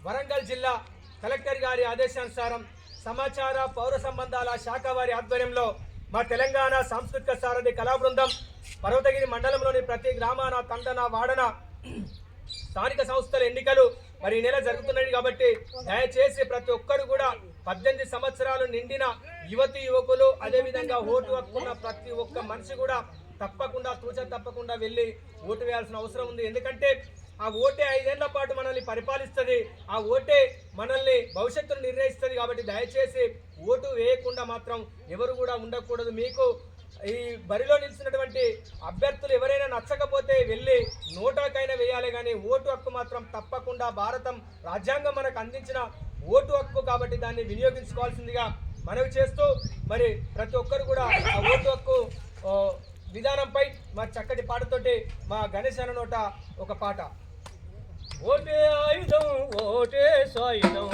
వరంగల్ జిల్లా కలెక్టర్ గారి ఆదేశానుసారం సమాచార పౌర సంబంధాల శాఖ వారి ఆధ్వర్యంలో మా తెలంగాణ సాంస్కృతిక సారథి కళా బృందం పర్వతగిరి మండలంలోని ప్రతి గ్రామాన తండన వాడన స్థానిక సంస్థల ఎన్నికలు మరి ఈ నెల జరుగుతున్నాయి కాబట్టి దయచేసి ప్రతి ఒక్కరు కూడా 18 సంవత్సరాలు నిండిన యువతి యువకులు అదేవిధంగా ఓటు హక్కున్న ప్రతి ఒక్క మనిషి కూడా తప్పకుండా తప్పకుండా వెళ్ళి ఓటు వేయాల్సిన అవసరం ఉంది. ఎందుకంటే ఆ ఓటే 5 ఏళ్ల పాటు మనల్ని పరిపాలిస్తుంది, ఆ ఓటే మనల్ని భవిష్యత్తును నిర్ణయిస్తుంది. కాబట్టి దయచేసి ఓటు వేయకుండా మాత్రం ఎవరు కూడా ఉండకూడదు. మీకు ఈ బరిలో నిలిచినటువంటి అభ్యర్థులు ఎవరైనా నచ్చకపోతే వెళ్ళి నోటాకైనా వేయాలి, కానీ ఓటు హక్కు మాత్రం తప్పకుండా భారతం రాజ్యాంగం మనకు అందించిన ఓటు హక్కు కాబట్టి దాన్ని వినియోగించుకోవాల్సిందిగా మనవి చేస్తూ మరి ప్రతి ఒక్కరు కూడా ఆ ఓటు హక్కు విధానంపై మా చక్కటి పాటతోటి మా గణేష్ అన్న నోట ఒక పాట. ఓటే ఆయుధం ఓటే సాయుధం